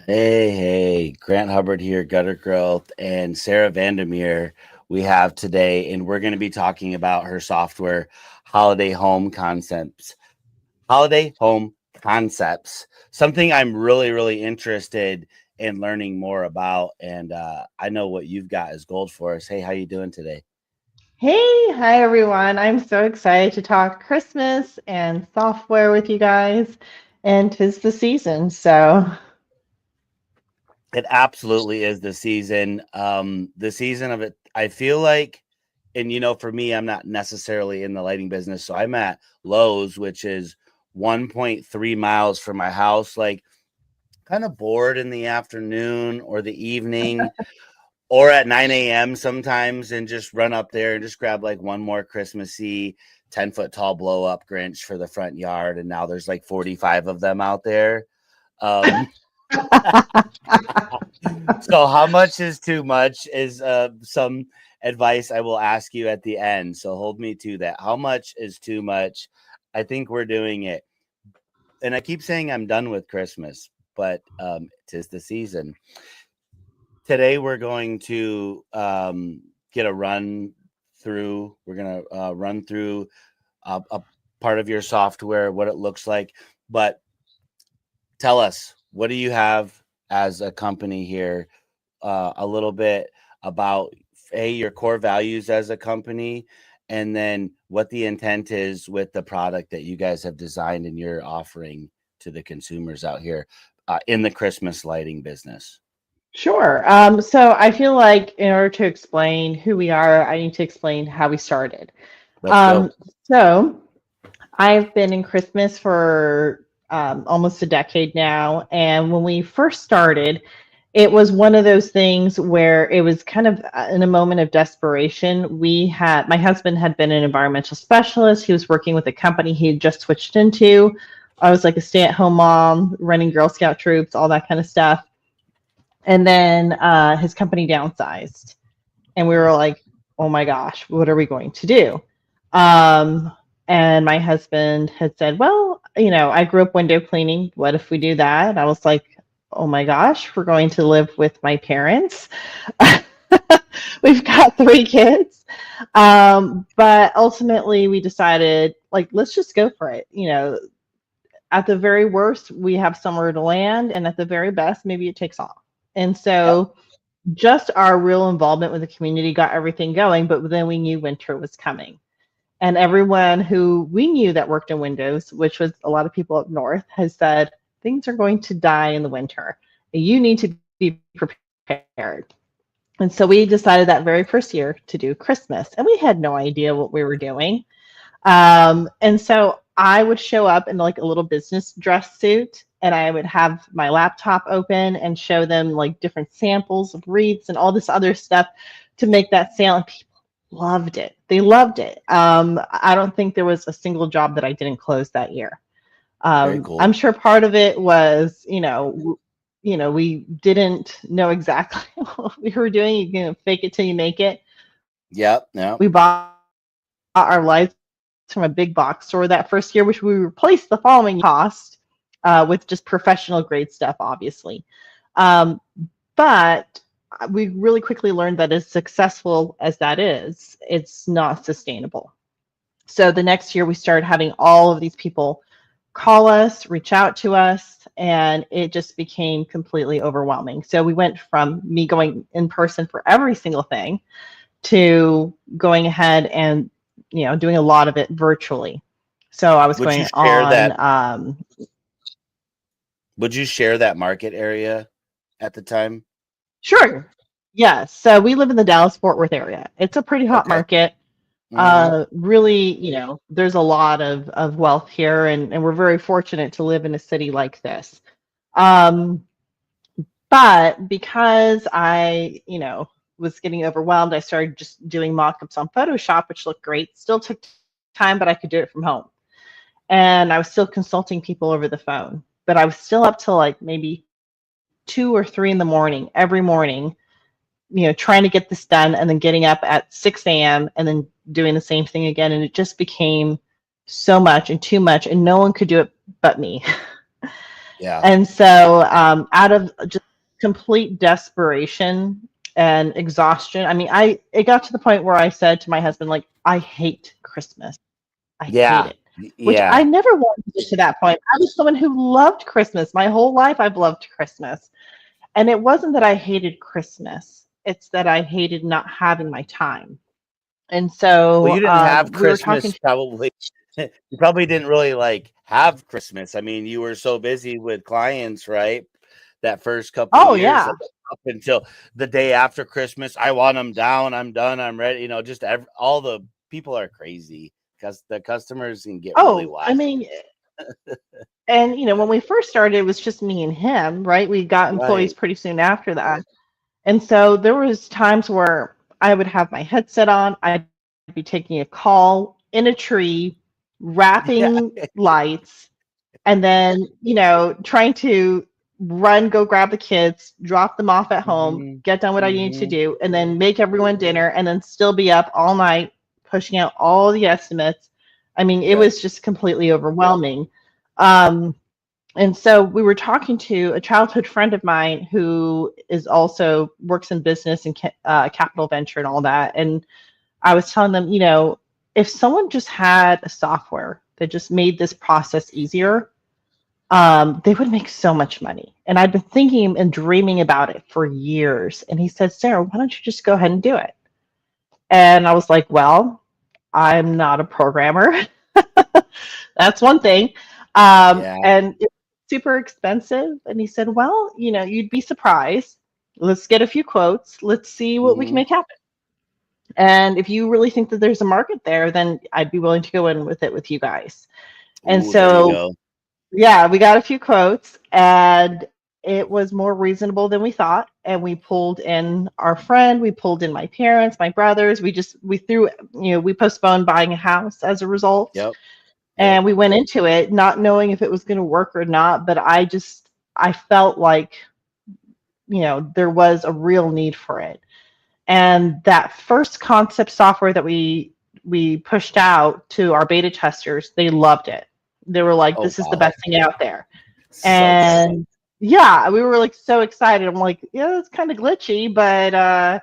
Hey, Grant Hubbard here, Gutter Growth, and Sarah Vandermeer we have today, and we're going to be talking about her software, Holiday Home Concepts. Holiday Home Concepts, something I'm really interested in learning more about, and I know what you've got is gold for us. Hey, how you doing today? Hey, hi everyone. I'm so excited to talk Christmas and software with you guys. And 'tis the season, so It absolutely is the season of it. I feel like, and for me, I'm not necessarily in the lighting business, so I'm at Lowe's, which is 1.3 miles from my house. Like, kind of bored in the afternoon or the evening or at 9 a.m. sometimes, and just run up there and just grab like one more Christmassy 10-foot tall blow up Grinch for the front yard. And now there's like 45 of them out there. Um, So, how much is too much is some advice I will ask you at the end. So, hold me to that. How much is too much? I think we're doing it. And I keep saying I'm done with Christmas, but 'tis the season. Today, we're going to get a run through. We're going to run through a part of your software, what it looks like. But tell us, what do you have as a company here? A little bit about your core values as a company, and then what the intent is with the product that you guys have designed and you're offering to the consumers out here in the Christmas lighting business. sure. So I feel like in order to explain who we are, I need to explain how we started. Let's Um, go. so I've been in Christmas for almost a decade now, and when we first started, it was one of those things where it was kind of in a moment of desperation. My husband had been an environmental specialist. He was working with a company he had just switched into. I was like a stay-at-home mom, running Girl Scout troops, all that kind of stuff. And then his company downsized, and we were like, "Oh my gosh, what are we going to do?" Um, and my husband had said, "Well, I grew up window cleaning. What if we do that?" I was like, "Oh my gosh, we're going to live with my parents." We've got three kids. But ultimately, we decided, like, let's just go for it. At the very worst, we have somewhere to land, and at the very best, maybe it takes off. And Yep. so, just our real involvement with the community got everything going, but then we knew winter was coming. And everyone who we knew that worked in Windows, which was a lot of people up north, has said things are going to die in the winter. You need to be prepared. And so we decided that very first year to do Christmas, and we had no idea what we were doing. And so I would show up in like a little business dress suit, and I would have my laptop open and show them like different samples of wreaths and all this other stuff to make that sale. And people loved it. They loved it. I don't think there was a single job that I didn't close that year. Very I'm cool. sure part of it was, we didn't know exactly what we were doing. Fake it till you make it. Yep. We Yep. bought our lights from a big box store that first year, which we replaced the following cost with just professional grade stuff, obviously. Um, but we really quickly learned that as successful as that is, it's not sustainable. So the next year, we started having all of these people call us, reach out to us, and it just became completely overwhelming. So we went from me going in person for every single thing to going ahead and doing a lot of it virtually. So I was Would you going share on. that? Would you share that market area at the time? Sure. Yes. So we live in the Dallas Fort Worth area. It's a pretty hot Okay. market. Hmm. Really, there's a lot of wealth here, and we're very fortunate to live in a city like this. Um, but because I was getting overwhelmed, I started just doing mock-ups on Photoshop, which looked great. Still took time, but I could do it from home. And I was still consulting people over the phone, but I was still up till like maybe 2 or 3 in the morning every morning, trying to get this done, and then getting up at 6 a.m. and then doing the same thing again. And it just became so much and too much, and no one could do it but me. Yeah. And so, out of just complete desperation and exhaustion, I mean, it got to the point where I said to my husband, like, I hate Christmas. I hate Yeah. it, which I Yeah. never wanted to get to that point. I was someone who loved Christmas. My whole life, I've loved Christmas. And it wasn't that I hated Christmas, it's that I hated not having my time. And Well, so, you didn't have we were talking Christmas probably. You probably didn't really like have Christmas. I mean, you were so busy with clients, right? That first couple of oh, years, yeah. like up until the day after Christmas, I want them down. I'm done. I'm ready. Just all the people are crazy because the customers can get really Oh, wild. I mean, and, when we first started, it was just me and him, right? We got employees Right. pretty soon after that. And so there was times where I would have my headset on, I'd be taking a call in a tree, Yeah. wrapping lights, and then, trying to run, go grab the kids, drop them off at home, Hmm. get done what I needed to Hmm. do, and then make everyone dinner, and then still be up all night pushing out all the estimates. I mean, it Yeah. was just completely overwhelming. Um, and so we were talking to a childhood friend of mine who is also works in business and capital venture and all that. And I was telling them, if someone just had a software that just made this process easier, they would make so much money. And I'd been thinking and dreaming about it for years. And he said, Sarah, why don't you just go ahead and do it? And I was like, well, I'm not a programmer. That's one thing. Yeah. And it's super expensive. And he said, well, you'd be surprised. Let's get a few quotes. Let's see what we can Hmm. make happen. And if you really think that there's a market there, then I'd be willing to go in with it with you guys. And Ooh, there you so, go. yeah, we got a few quotes and it was more reasonable than we thought. And we pulled in our friend, we pulled in my parents, my brothers. We postponed buying a house as a result. Yep. Yep. And we went into it not knowing if it was going to work or not. But I felt like, there was a real need for it. And that first concept software that we pushed out to our beta testers, they loved it. They were like, Oh this is the wow. best thing out there. So good. And yeah, we were like so excited. I'm like, yeah, it's kind of glitchy, but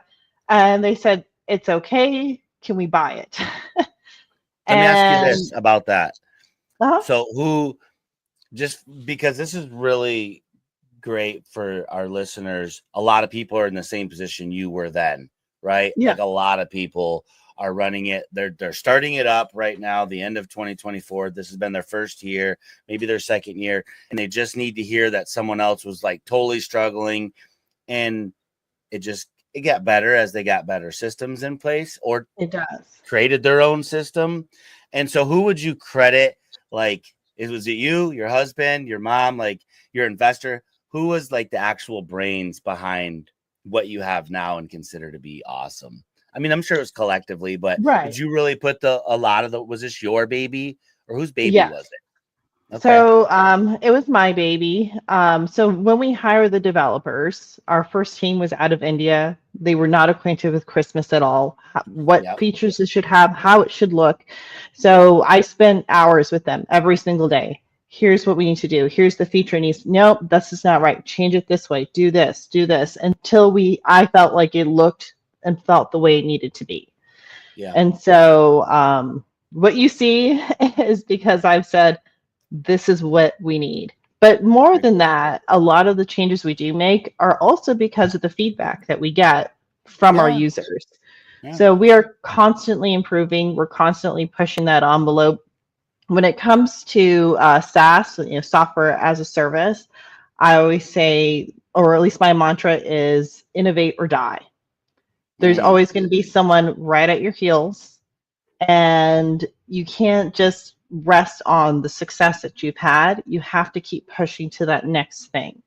and they said, it's okay. Can we buy it? Let me ask you And this about that. uh So just because this is really great for our listeners, a lot of people are in the same position you were then, right? yeah, Like a lot of people are running it. They're starting it up right now, the end of 2024. This has been their first year, maybe their second year, and they just need to hear that someone else was like totally struggling, and it got better as they got better systems in place or it does. created their own system. And so who would you credit? Like, was it you, your husband, your mom, like your investor? Who was like the actual brains behind what you have now and consider to be awesome? I mean, I'm sure it was collectively, but did Right. you really put a lot of was this your baby or whose baby Yes. was it? Okay. So it was my baby. So when we hired the developers, our first team was out of India. They were not acquainted with Christmas at all, what Yep. features it should have, how it should look. So I spent hours with them every single day. Here's what we need to do. Here's the feature needs. Nope, this is not right. Change it this way. Do this until I felt like it looked and felt the way it needed to be. Yeah. And so what you see is because I've said, this is what we need. But more than that, a lot of the changes we do make are also because of the feedback that we get from our Yeah. users. Yeah. So we are constantly improving. We're constantly pushing that envelope. When it comes to SaaS, software as a service, I always say, or at least my mantra is innovate or die. There's Mm. always going to be someone right at your heels, and you can't just rest on the success that you've had. You have to keep pushing to that next thing.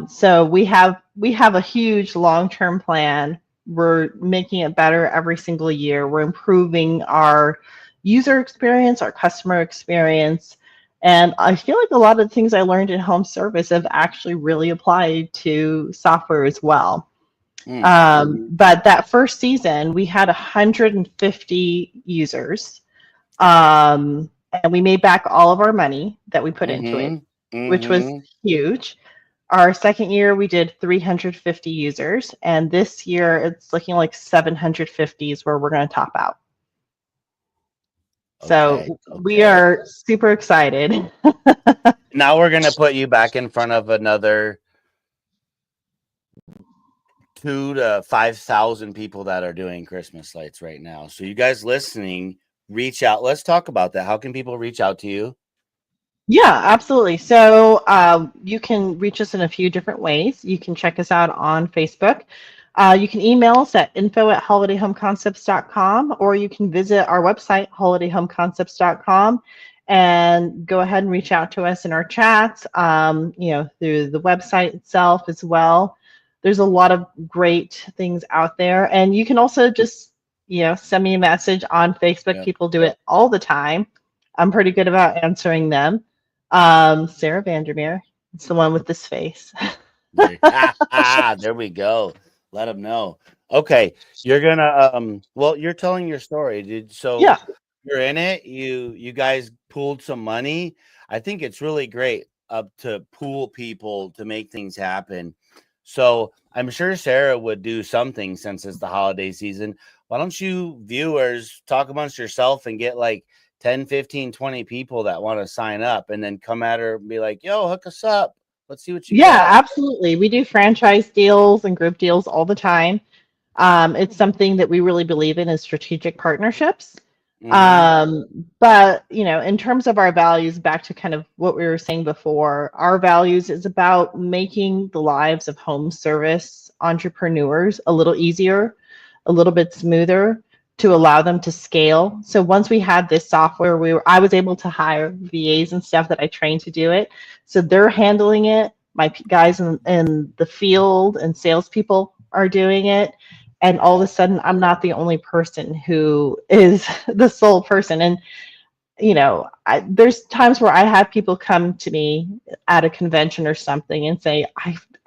So we have a huge long-term plan. We're making it better every single year. We're improving our user experience, our customer experience. And I feel like a lot of the things I learned in home service have actually really applied to software as well. Mm. But that first season, we had 150 users. And we made back all of our money that we put into Mm-hmm. it. which was Mm-hmm. huge. Our second year, we did 350 users, and this year it's looking like 750 is where we're going to top out. Okay. So we Okay. are super excited. Now we're gonna put you back in front of another 2,000 to 5,000 people that are doing Christmas lights right now. So you guys listening, reach out. Let's talk about that. How can people reach out to you? Yeah, absolutely. So you can reach us in a few different ways. You can check us out on Facebook. You can email us at info@holidayhomeconcepts.com, or you can visit our website, holidayhomeconcepts.com, and go ahead and reach out to us in our chats, through the website itself as well. There's a lot of great things out there. And you can also just, send me a message on Facebook. Yep. People do it all the time. I'm pretty good about answering them. Sarah Vandermeer. It's the one with this face. There we go. Let them know. Okay, you're gonna well, you're telling your story, dude. So Yeah. you're in it. You guys pooled some money. I think it's really great to pool people to make things happen. So I'm sure Sarah would do something since it's the holiday season. Why don't you viewers talk amongst yourself and get like 10, 15, 20 people that want to sign up, and then come at her and be like, yo, hook us up. Let's see what you Yeah, got. absolutely. We do franchise deals and group deals all the time. It's something that we really believe in is strategic partnerships. Mm-hmm. But in terms of our values, back to kind of what we were saying before, our values is about making the lives of home service entrepreneurs a little easier, a little bit smoother, to allow them to scale. So once we had this software, I was able to hire VAs and stuff that I trained to do it. So they're handling it. My guys in the field and salespeople are doing it. And all of a Yep. sudden, I'm not the only person who is the sole person. And there's times where I have people come to me at a convention or something and say,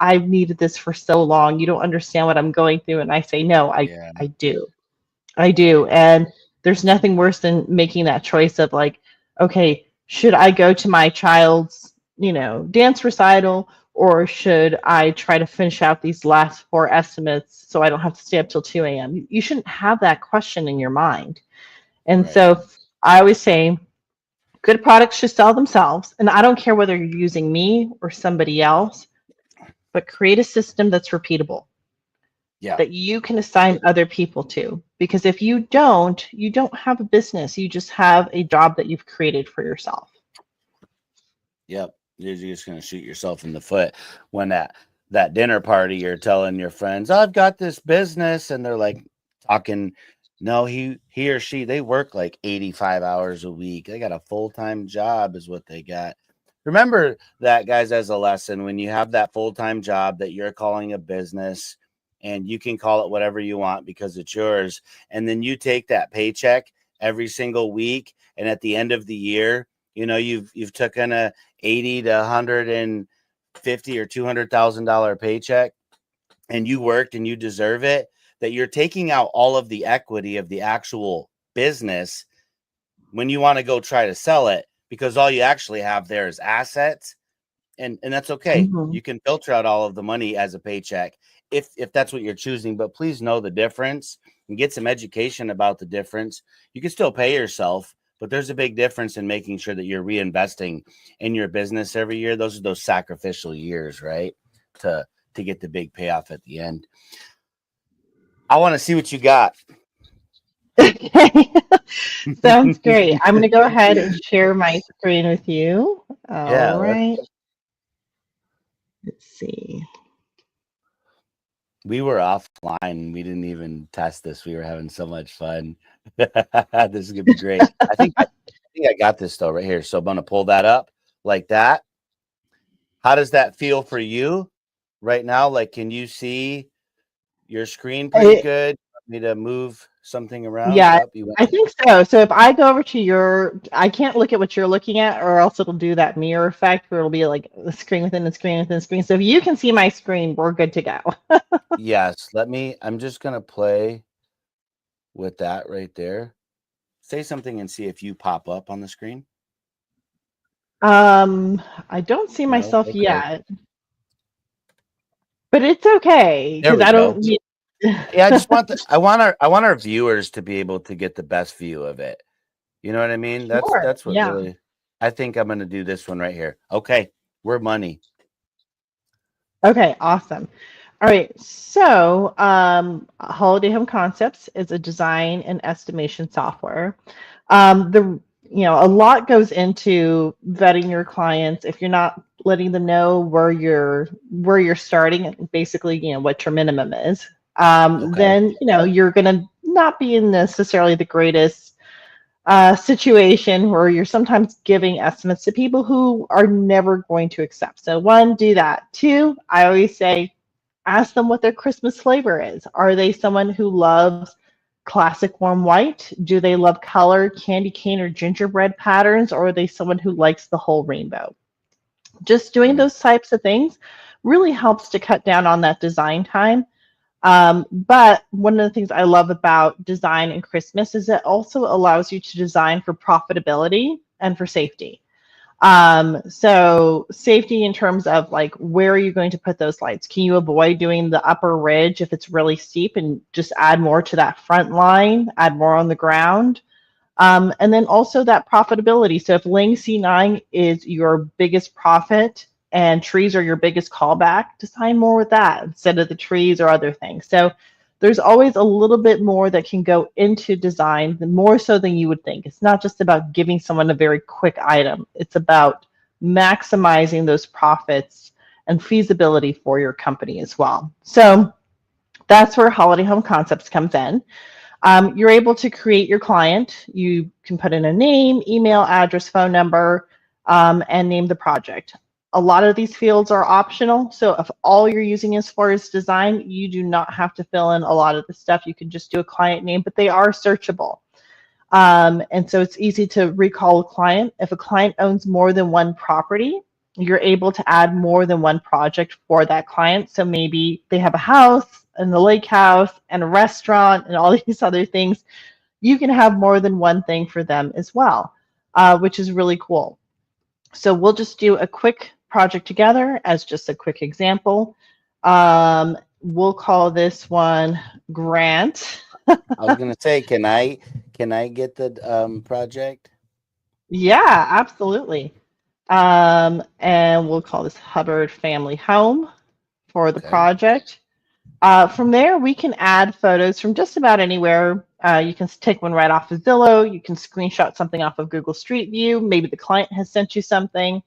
I've needed this for so long. You don't understand what I'm going through. And I say, no, Yeah. I do. I do. Right. And there's nothing worse than making that choice of like, okay, should I go to my child's, dance recital, or should I try to finish out these last 4 estimates so I don't have to stay up till 2 a.m.? You shouldn't have that question in your mind. And Right. so I always say, good products should sell themselves. And I don't care whether you're using me or somebody else, but create a system that's repeatable, Yeah. that you can assign other people to. Because if you don't have a business. You just have a job that you've created for yourself. Yep. You're just gonna shoot yourself in the foot when that dinner party you're telling your friends, I've got this business, and they're like talking. No, he or she, they work like 85 hours a week. They got a full-time job, is what they got. Remember that, guys, as a lesson. When you have that full-time job that you're calling a business, and you can call it whatever you want because it's yours, and then you take that paycheck every single week, and at the end of the year, you've taken a 80 to 150 or $200,000 paycheck, and you worked and you deserve it, that you're taking out all of the equity of the actual business when you want to go try to sell it, because all you actually have there is assets. And that's okay. Mm-hmm. You can filter out all of the money as a paycheck if that's what you're choosing, but please know the difference and get some education about the difference. You can still pay yourself, but there's a big difference in making sure that you're reinvesting in your business every year. Those are those sacrificial years, right? To get the big payoff at the end. I want to see what you got. Okay. Sounds great. I'm going to go ahead and share my screen with you. All Yeah, right. Let's see. we were offline. We didn't even test this. We were having so much fun. This is gonna be great. I think I got this though right here. So I'm gonna pull that up like that. How does that feel for you right now? Like, can you see your screen pretty I- good? Want me to move something around? yeah, Up, you went. I think so. So if I go over to I can't look at what you're looking at, or else it'll do that mirror effect where it'll be like the screen within the screen within the screen. So if you can see my screen, we're good to go. Yes. I'm just gonna play with that right there. Say something and see if you pop up on the screen. I don't see No? myself Okay. yet, but it's okay There because we I go. don't need. Yeah, I want our viewers to be able to get the best view of it. You know what I mean? Sure. That's what Yeah. really I think I'm gonna do this one right here. Okay, we're money. Okay, awesome. All right, so Holiday Home Concepts is a design and estimation software. The a lot goes into vetting your clients. If you're not letting them know where you're starting, and basically, what your minimum is, Okay. then you're gonna not be in necessarily the greatest situation where you're sometimes giving estimates to people who are never going to accept. So one, do that. Two, I always say, ask them what their Christmas flavor is. Are they someone who loves classic warm white? Do they love color, candy cane, or gingerbread patterns? Or are they someone who likes the whole rainbow? Just doing Mm, those types of things really helps to cut down on that design time. But one of the things I love about design and Christmas is it also allows you to design for profitability and for safety. So safety in terms of like, where are you going to put those lights? Can you avoid doing the upper ridge if it's really steep and just add more to that front line, add more on the ground? And then also that profitability. So if Ling C9 is your biggest profit and trees are your biggest callback, design more with that instead of the trees or other things. So there's always a little bit more that can go into design, more so than you would think. It's not just about giving someone a very quick item. It's about maximizing those profits and feasibility for your company as well. So that's where Holiday Home Concepts comes in. You're able to create your client. You can put in a name, email address, phone number, and name the project. A lot of these fields are optional. So if all you're using as far as design, you do not have to fill in a lot of the stuff. You can just do a client name, but they are searchable. And so it's easy to recall a client. If a client owns more than one property, you're able to add more than one project for that client. So maybe they have a house and the lake house and a restaurant and all these other things. You can have more than one thing for them as well, which is really cool. So we'll just do a quick project together as just a quick example. We'll call this one Grant. I was gonna say, can I get the project? Yeah, absolutely. And we'll call this Hubbard Family Home for the Okay. project. From there, we can add photos from just about anywhere. You can take one right off of Zillow. You can screenshot something off of Google Street View. Maybe the client has sent you something.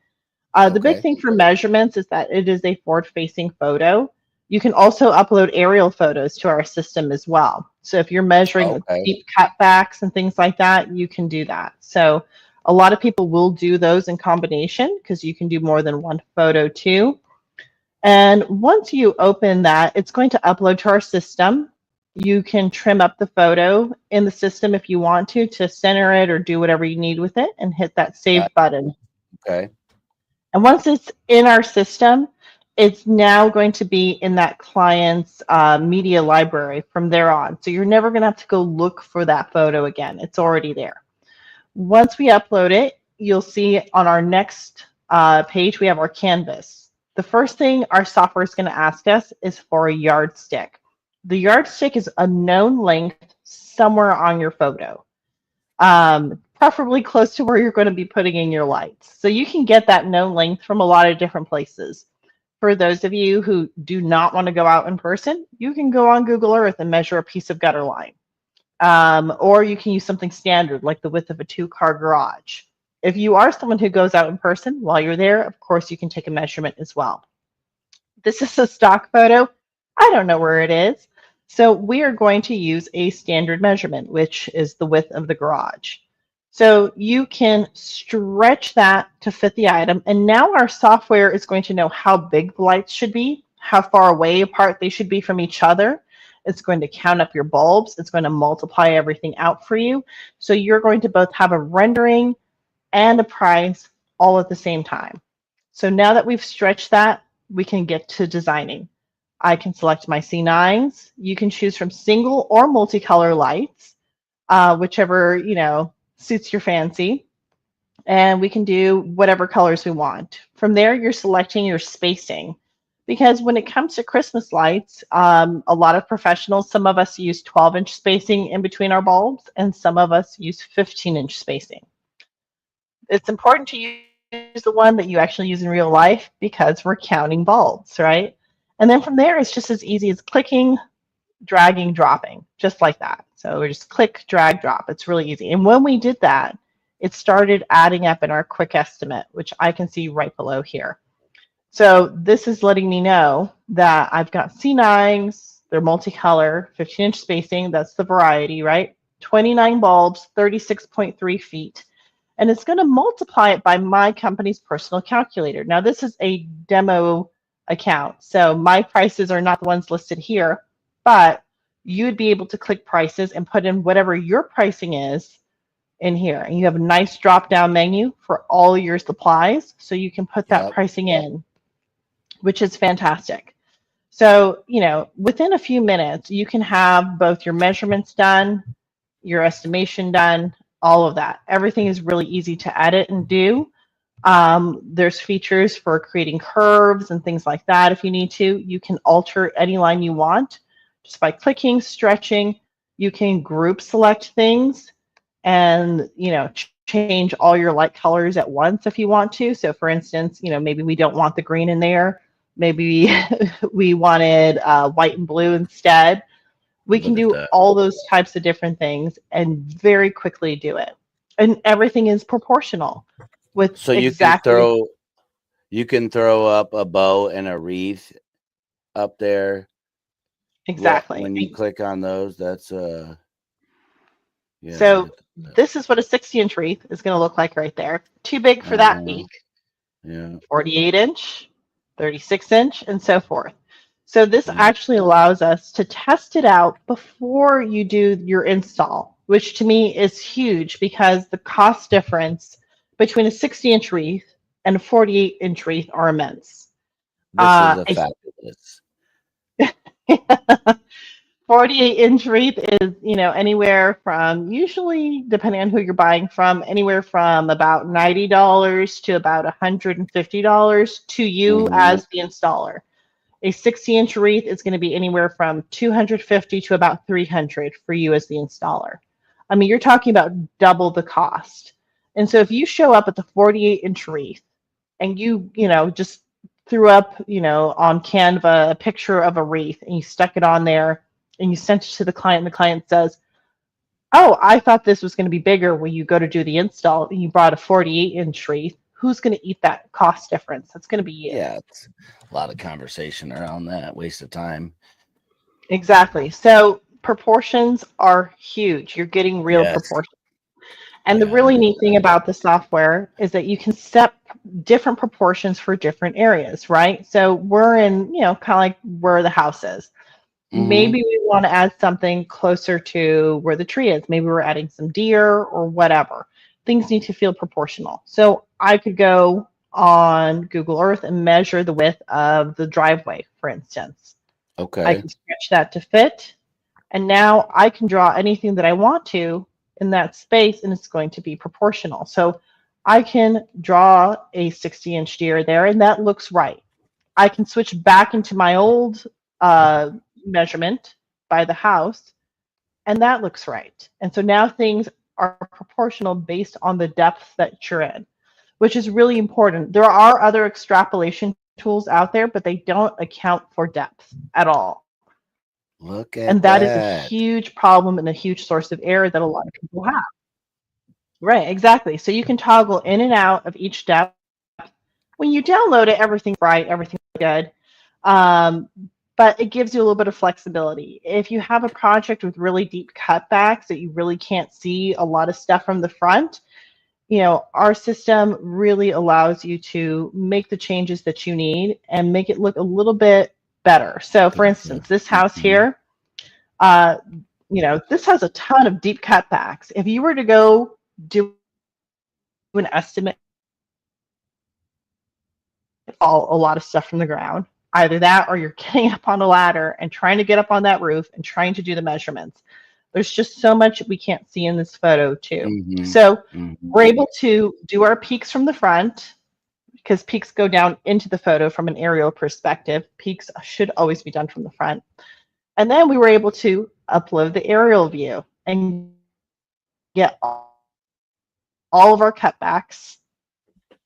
The big Okay. thing for measurements is that it is a forward-facing photo. You can also upload aerial photos to our system as well. So if you're measuring Okay. deep cutbacks and things like that, you can do that. So a lot of people will do those in combination because you can do more than one photo too. And once you open that, it's going to upload to our system. You can trim up the photo in the system if you want to center it or do whatever you need with it and hit that Got save button. okay. And once it's in our system, it's now going to be in that client's media library from there on. So you're never going to have to go look for that photo again. It's already there. Once we upload it, you'll see on our next page, we have our canvas. The first thing our software is going to ask us is for a yardstick. The yardstick is a known length somewhere on your photo, preferably close to where you're going to be putting in your lights. So you can get that known length from a lot of different places. For those of you who do not want to go out in person, you can go on Google Earth and measure a piece of gutter line. Or you can use something standard like the width of a 2-car garage. If you are someone who goes out in person while you're there, of course, you can take a measurement as well. This is a stock photo. I don't know where it is. So we are going to use a standard measurement, which is the width of the garage. So you can stretch that to fit the item. And now our software is going to know how big the lights should be, how far away apart they should be from each other. It's going to count up your bulbs. It's going to multiply everything out for you. So you're going to both have a rendering and a price all at the same time. So now that we've stretched that, we can get to designing. I can select my C9s. You can choose from single or multicolor lights, whichever suits your fancy. and we can do whatever colors we want. From there, you're selecting your spacing. Because when it comes to Christmas lights, a lot of professionals, some of us use 12-inch spacing in between our bulbs, and some of us use 15-inch spacing. It's important to use the one that you actually use in real life because we're counting bulbs, right? And then from there, it's just as easy as clicking, dragging, dropping, just like that. So we just click, drag, drop. It's really easy. And when we did that, it started adding up in our quick estimate, which I can see right below here. So this is letting me know that I've got C9s, they're multicolor, 15-inch spacing, that's the variety, right? 29 bulbs, 36.3 feet. And it's going to multiply it by my company's personal calculator. Now, this is a demo account, so my prices are not the ones listed here, but you'd be able to click prices and put in whatever your pricing is in here. And you have a nice drop-down menu for all your supplies, so you can put that pricing in, which is fantastic. So, you know, within a few minutes, you can have both your measurements done, your estimation done, all of that. Everything is really easy to edit and do. There's features for creating curves and things like that. If you need to, you can alter any line you want just by clicking, stretching. You can group select things and, you know, change all your light colors at once if you want to. So for instance, you know, maybe we don't want the green in there. Maybe we wanted white and blue instead. We can do all those types of different things and very quickly do it. And everything is proportional with so you can throw up a bow and a wreath up there. Exactly. When you click on those, that's So this is what a 60-inch wreath is going to look like right there. Too big for that beak. Yeah. 48-inch, 36-inch, and so forth. So this actually allows us to test it out before you do your install, which to me is huge because the cost difference between a 60-inch wreath and a 48-inch wreath are immense. This is a fabulous. 48-inch wreath is, you know, anywhere from, usually depending on who you're buying from, anywhere from about $90 to about $150 to you as the installer. A 60-inch wreath is going to be anywhere from $250 to about $300 for you as the installer. I mean, you're talking about double the cost. And so if you show up at the 48-inch wreath and you know, just threw up, you know, on Canva a picture of a wreath and you stuck it on there and you sent it to the client and the client says, oh, I thought this was going to be bigger when you go to do the install and you brought a 48-inch wreath, who's going to eat that cost difference? That's going to be you. Yeah, it's a lot of conversation around that, waste of time. Exactly. So proportions are huge. You're getting real proportions. And the really neat thing about the software is that you can set different proportions for different areas, right? So we're in, you know, kind of like where the house is. Maybe we want to add something closer to where the tree is. Maybe we're adding some deer or whatever. Things need to feel proportional. So I could go on Google Earth and measure the width of the driveway, for instance. Okay. I can stretch that to fit. And now I can draw anything that I want to in that space, and it's going to be proportional. So I can draw a 60-inch deer there, and that looks right. I can switch back into my old measurement by the house, and that looks right. And so now things are proportional based on the depth that you're in, which is really important. There are other extrapolation tools out there, but they don't account for depth at all. Look at and that is a huge problem and a huge source of error that a lot of people have. Right, exactly. So you can toggle in and out of each depth. When you download it, everything's right, everything's good. But it gives you a little bit of flexibility. If you have a project with really deep cutbacks that you really can't see a lot of stuff from the front, you know, our system really allows you to make the changes that you need and make it look a little bit better. So for instance, this house here, you know, this has a ton of deep cutbacks. If you were to go do an estimate, a lot of stuff from the ground, either that or you're getting up on a ladder and trying to get up on that roof and trying to do the measurements. There's just so much we can't see in this photo too. Mm-hmm. So Mm-hmm. we're able to do our peaks from the front, because peaks go down into the photo from an aerial perspective. Peaks should always be done from the front. And then we were able to upload the aerial view and get all of our cutbacks,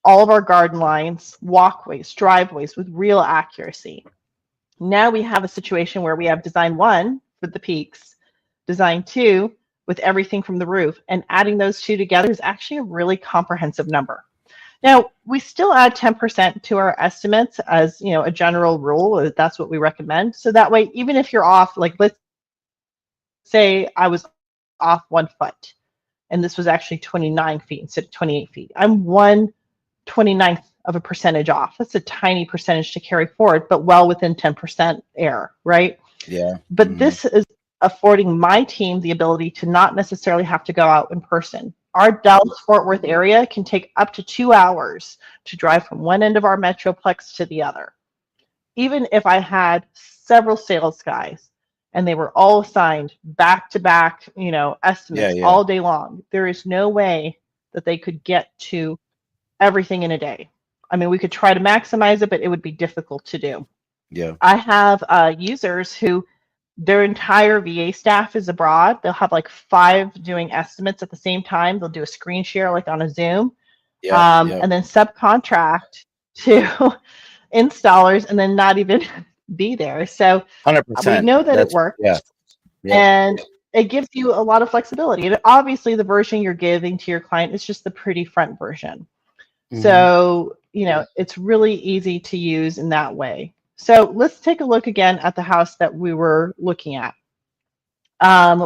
all of our garden lines, walkways, driveways with real accuracy. Now we have a situation where we have design 1 with the peaks, design 2 with everything from the roof, and adding those two together is actually a really comprehensive number. Now, we still add 10% to our estimates as, you know, a general rule. That's what we recommend. So that way, even if you're off, like let's say I was off 1 foot, and this was actually 29 feet instead of 28 feet. I'm 1/29th of a percentage off. That's a tiny percentage to carry forward, but well within 10% error, right? Yeah. But this is affording my team the ability to not necessarily have to go out in person. Our Dallas-Fort Worth area can take up to 2 hours to drive from one end of our metroplex to the other. Even if I had several sales guys and they were all assigned back-to-back, you know, estimates all day long, there is no way that they could get to everything in a day. I mean, we could try to maximize it, but it would be difficult to do. Yeah. I have users who their entire VA staff is abroad. They'll have like 5 doing estimates at the same time. They'll do a screen share like on a Zoom, and then subcontract to installers and then not even be there. So 100%. We know that it works. Yeah. And it gives you a lot of flexibility. And obviously the version you're giving to your client is just the pretty front version. Mm-hmm. So, you know, it's really easy to use in that way. So let's take a look again at the house that we were looking at.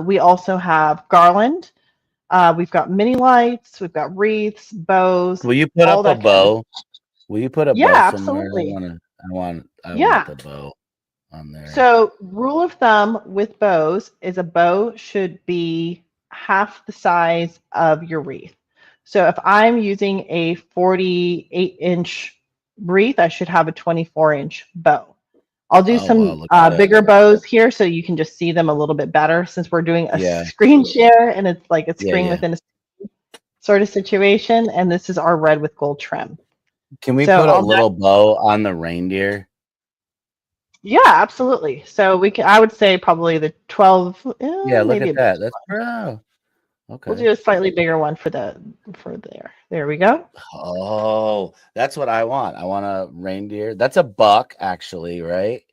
We also have garland. We've got mini lights. We've got wreaths, bows. Will you put up a bow? Will you put a bow somewhere? Absolutely. I want the bow on there. So rule of thumb with bows is a bow should be half the size of your wreath. So if I'm using a 48-inch wreath, I should have a 24-inch bow. I'll do some bigger bows here so you can just see them a little bit better, since we're doing a screen share and it's like a screen within a sort of situation. And this is our red with gold trim. Can we put a little bow on the reindeer? Yeah, absolutely. So we can. I would say probably the 12. Yeah, look at that. That's okay. We'll do a slightly bigger one for there. There we go. Oh, that's what I want. I want a reindeer. That's a buck, actually, right?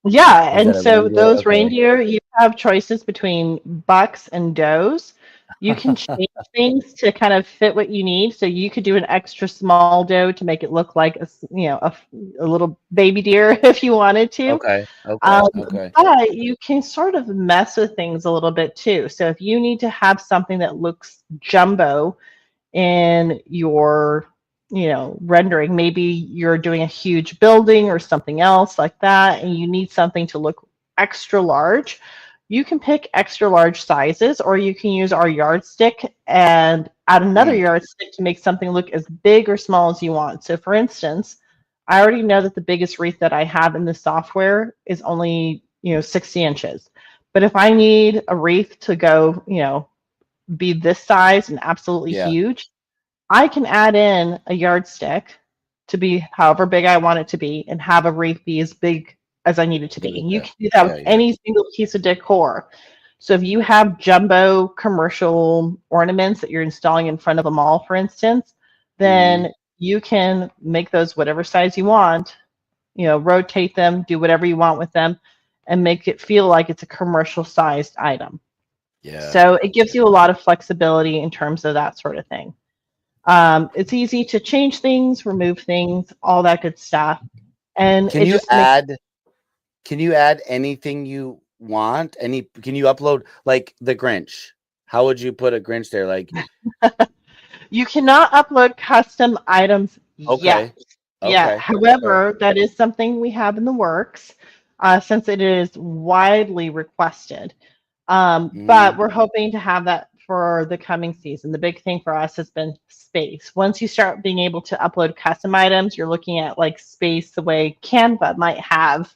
Yeah, and so those reindeer, you have choices between bucks and does. You can change things to kind of fit what you need. So you could do an extra small doe to make it look like a little baby deer if you wanted to. Okay. But you can sort of mess with things a little bit too. So if you need to have something that looks jumbo in your rendering, maybe you're doing a huge building or something else like that, and you need something to look extra large, you can pick extra large sizes, or you can use our yardstick and add another yardstick to make something look as big or small as you want. So for instance, I already know that the biggest wreath that I have in the software is only 60 inches. But if I need a wreath to go, be this size and absolutely huge, I can add in a yardstick to be however big I want it to be and have a wreath be as big as I need it to be. And you can do that with any single piece of decor. So if you have jumbo commercial ornaments that you're installing in front of a mall, for instance, then you can make those whatever size you want, rotate them, do whatever you want with them, and make it feel like it's a commercial sized item. Yeah. So it gives you a lot of flexibility in terms of that sort of thing. It's easy to change things, remove things, all that good stuff. And can you add anything you want? Can you upload like the Grinch? How would you put a Grinch there? Like you cannot upload custom items yet. Yeah. However, that is something we have in the works, since it is widely requested. But we're hoping to have that for the coming season. The big thing for us has been space. Once you start being able to upload custom items, you're looking at like space the way Canva might have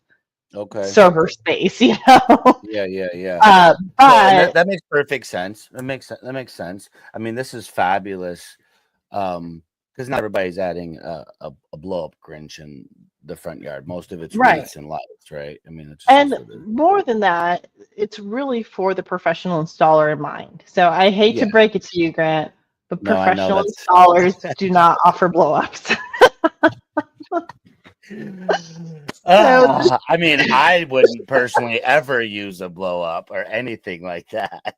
Okay. server space, you know. Yeah. No, and But that makes perfect sense. That makes sense. I mean, this is fabulous. Because not everybody's adding a blow up Grinch in the front yard. Most of it's right. wreaths and lights, right? I mean, it just And is what it is. more than that, it's really for the professional installer in mind. So I hate to Yeah. break it to you, Grant, but No, I know professional that's. installers do not offer blow ups. So I mean, I wouldn't personally ever use a blow up or anything like that.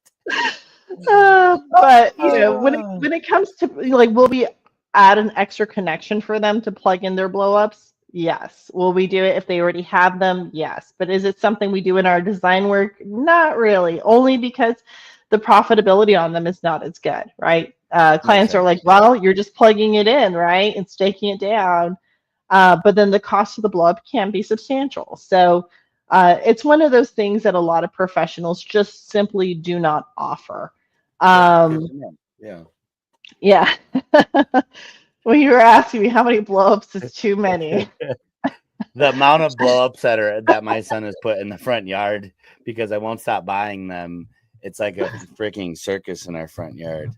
but you know, Ah. when it comes to like, will we add an extra connection for them to plug in their blow ups? Yes. Will we do it if they already have them? Yes. But is it something we do in our design work? Not really. Only because the profitability on them is not as good, right? Clients Okay. are like, well, you're just plugging it in, right, and staking it down. But then the cost of the blow up can be substantial. So it's one of those things that a lot of professionals just simply do not offer. Okay. Good Um, to know. Yeah. yeah. When you were asking me how many blowups is too many. The amount of blow ups that my son has put in the front yard because I won't stop buying them. It's like a freaking circus in our front yard.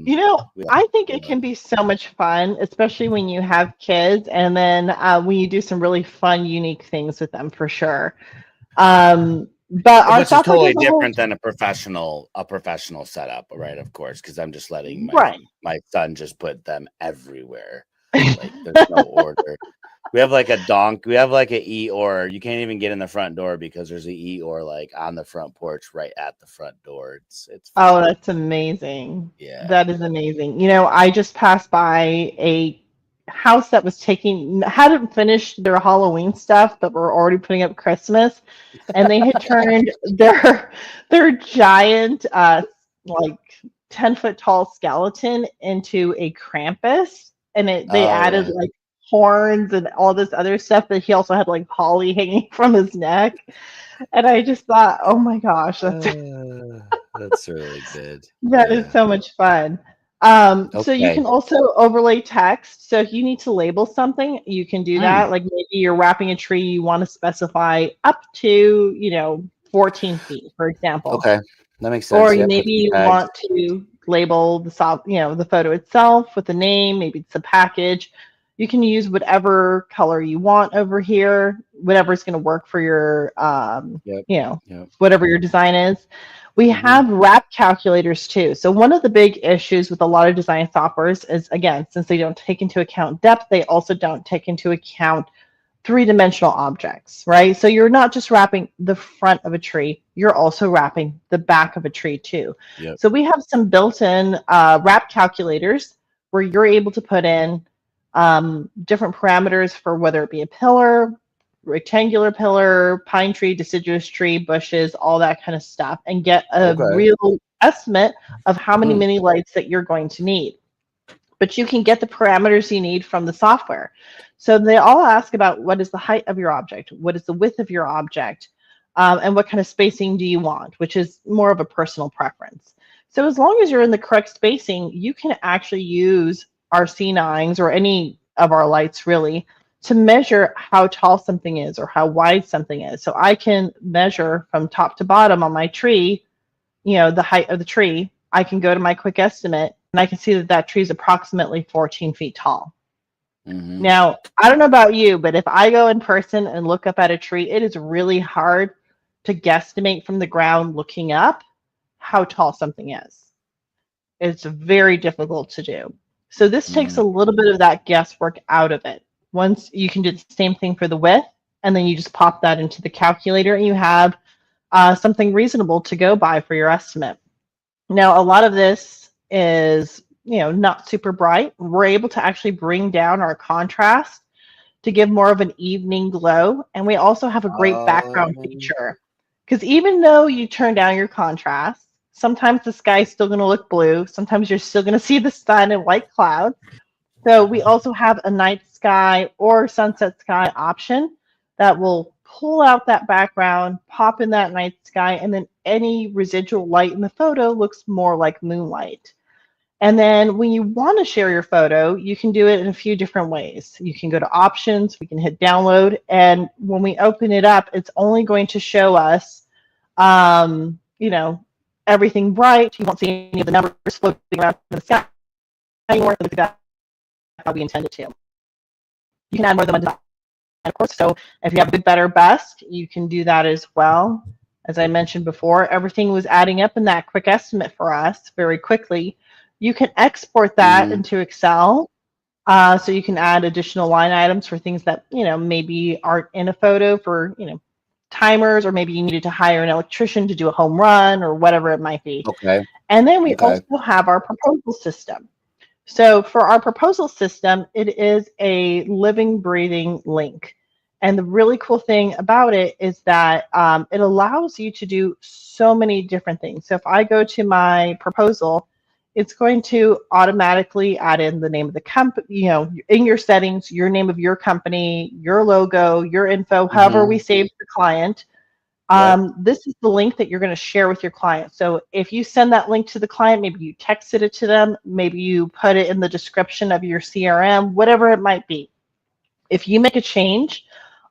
You know, We I think it love can be so much fun, especially when you have kids, and then when you do some really fun, unique things with them for sure. But our which is software totally does a whole different than a professional setup, right? Of course, because I'm just letting right. my son just put them everywhere. Like there's no order. We have like a we have like a Eeyore. You can't even get in the front door because there's a Eeyore like on the front porch right at the front door. It's Oh, fun. that's amazing. Yeah. That is amazing. You know, I just passed by a house that was hadn't finished their Halloween stuff, but were already putting up Christmas, and they had turned their giant like 10-foot tall skeleton into a Krampus, and they Oh added yeah. like horns and all this other stuff, but he also had like holly hanging from his neck. And I just thought, oh my gosh, That's really good. that is Yeah. so much fun. So you Okay. can also overlay text. So if you need to label something, you can do Mm, that. Like maybe you're wrapping a tree, you want to specify up to, 14 feet, for example. okay. That makes Or sense. Yeah. Put maybe some you tags. want to label the photo itself with a name, maybe it's a package. You can use whatever color you want over here, whatever's going to work for your, Yep. Yep. whatever your design is. We Mm-hmm. have wrap calculators too. So one of the big issues with a lot of design softwares is, again, since they don't take into account depth, they also don't take into account three-dimensional objects, right? So you're not just wrapping the front of a tree, you're also wrapping the back of a tree too. Yep. So we have some built-in wrap calculators where you're able to put in different parameters for whether it be a pillar, rectangular pillar, pine tree, deciduous tree, bushes, all that kind of stuff, and get a Okay. real estimate of how many Mm, mini lights that you're going to need. But you can get the parameters you need from the software. So they all ask about what is the height of your object, what is the width of your object, and what kind of spacing do you want, which is more of a personal preference. So as long as you're in the correct spacing, you can actually use our C9s or any of our lights really to measure how tall something is or how wide something is. So I can measure from top to bottom on my tree, the height of the tree. I can go to my quick estimate and I can see that that tree is approximately 14 feet tall. mm-hmm. Now, I don't know about you, but if I go in person and look up at a tree, it is really hard to guesstimate from the ground looking up how tall something is. It's very difficult to do. So this takes Mm-hmm. a little bit of that guesswork out of it. Once you can do the same thing for the width, and then you just pop that into the calculator and you have something reasonable to go by for your estimate. Now, a lot of this is, not super bright. We're able to actually bring down our contrast to give more of an evening glow. And we also have a great background feature. Because even though you turn down your contrast, sometimes the sky is still going to look blue. Sometimes you're still going to see the sun and white clouds. So we also have a night sky or sunset sky option that will pull out that background, pop in that night sky, and then any residual light in the photo looks more like moonlight. And then when you want to share your photo, you can do it in a few different ways. You can go to options, we can hit download, and when we open it up, it's only going to show us, you know, everything bright. You won't see any of the numbers floating around in the sky anymore. Look at that, how we intended to. You can add more than one design, of course. So if you have good, better, best, you can do that as well. As I mentioned before, everything was adding up in that quick estimate for us very quickly. You can export that into Excel, so you can add additional line items for things that, you know, maybe aren't in a photo for, you know, timers, or maybe you needed to hire an electrician to do a home run or whatever it might be. Okay. And then we also have our proposal system. So for our proposal system, it is a living, breathing link. And the really cool thing about it is that it allows you to do so many different things. So if I go to my proposal, it's going to automatically add in the name of the company, you know, in your settings, your name of your company, your logo, your info, however we save the client. This is the link that you're going to share with your client. So if you send that link to the client, maybe you texted it to them, maybe you put it in the description of your CRM, whatever it might be. If you make a change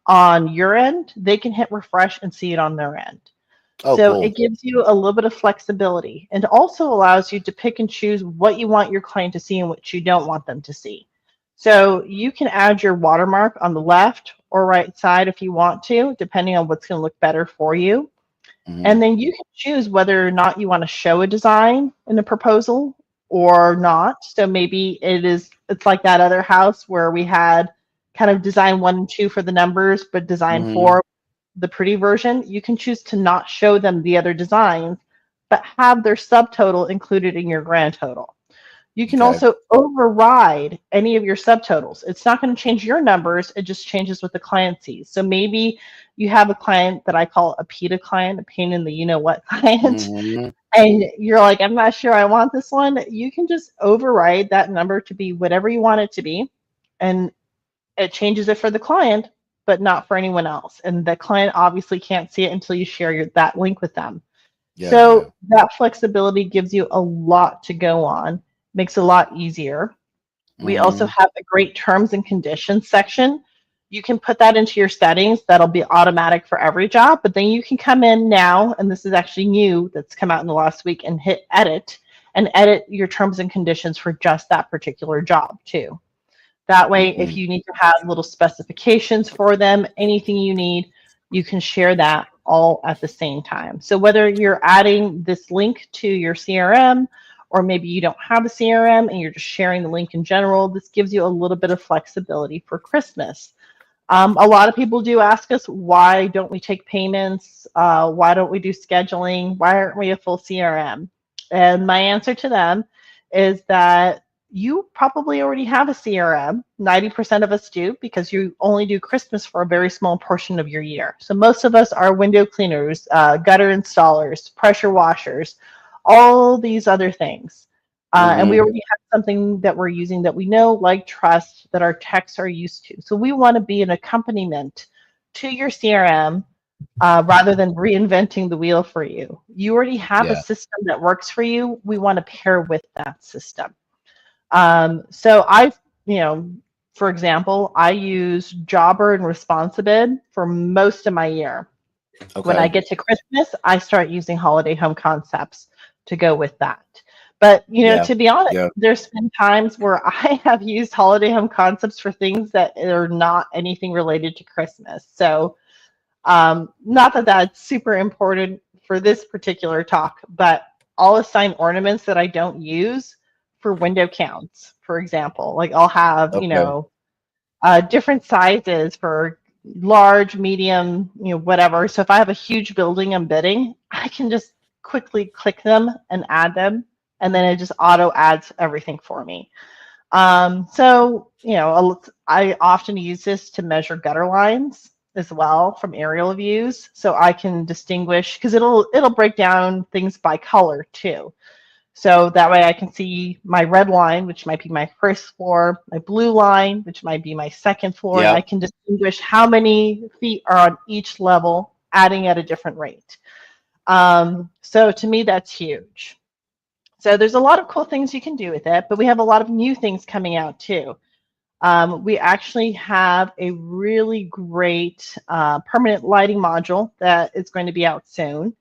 on your end, they can hit refresh and see it on their end. Oh, so cool. It gives you a little bit of flexibility, and also allows you to pick and choose what you want your client to see and what you don't want them to see. So you can add your watermark on the left or right side if you want to, depending on what's going to look better for you. And then you can choose whether or not you want to show a design in a proposal or not. So maybe it's like that other house where we had kind of design 1 and 2 for the numbers, but design 4, the pretty version. You can choose to not show them the other designs, but have their subtotal included in your grand total. You can also override any of your subtotals. It's not going to change your numbers. It just changes what the client sees. So maybe you have a client that I call a PITA client, a pain in the you-know-what client, and you're like, I'm not sure I want this one. You can just override that number to be whatever you want it to be, and it changes it for the client, but not for anyone else. And the client obviously can't see it until you share that link with them. That flexibility gives you a lot to go on, makes it a lot easier. We also have a great terms and conditions section. You can put that into your settings. That'll be automatic for every job, but then you can come in now, and this is actually new, that's come out in the last week, and hit edit, and edit your terms and conditions for just that particular job too. That way, if you need to have little specifications for them, anything you need, you can share that all at the same time. So whether you're adding this link to your CRM, or maybe you don't have a CRM and you're just sharing the link in general, this gives you a little bit of flexibility for Christmas. A lot of people do ask us, why don't we take payments? Why don't we do scheduling? Why aren't we a full CRM? And my answer to them is that you probably already have a CRM. 90% of us do, because you only do Christmas for a very small portion of your year. So most of us are window cleaners, gutter installers, pressure washers, all these other things. And we already have something that we're using that we know, like, trust, that our techs are used to. So we want to be an accompaniment to your CRM, rather than reinventing the wheel for you. You already have a system that works for you. We want to pair with that system. So for example, I use Jobber and Responsibid for most of my year. When I get to Christmas, I start using Holiday Home Concepts to go with that. But, to be honest, there's been times where I have used Holiday Home Concepts for things that are not anything related to Christmas. So not that that's super important for this particular talk, but I'll assign ornaments that I don't use for window counts, for example. Like, I'll have, different sizes for large, medium, whatever. So if I have a huge building I'm bidding, I can just quickly click them and add them, and then it just auto adds everything for me. I often use this to measure gutter lines as well from aerial views, so I can distinguish, because it'll break down things by color too. So that way I can see my red line, which might be my first floor, my blue line, which might be my second floor. And I can distinguish how many feet are on each level, adding at a different rate. So to me, that's huge. So there's a lot of cool things you can do with it, but we have a lot of new things coming out too. We actually have a really great permanent lighting module that is going to be out soon.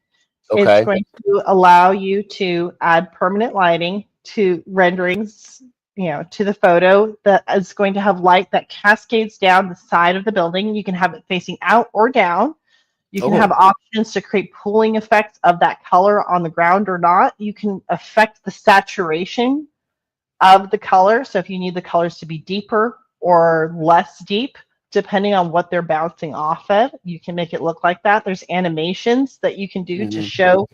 It's Okay. going to allow you to add permanent lighting to renderings, to the photo that is going to have light that cascades down the side of the building. You can have it facing out or down. You can have options to create pooling effects of that color on the ground or not. You can affect the saturation of the color. So if you need the colors to be deeper or less deep, depending on what they're bouncing off of, you can make it look like that. There's animations that you can do to show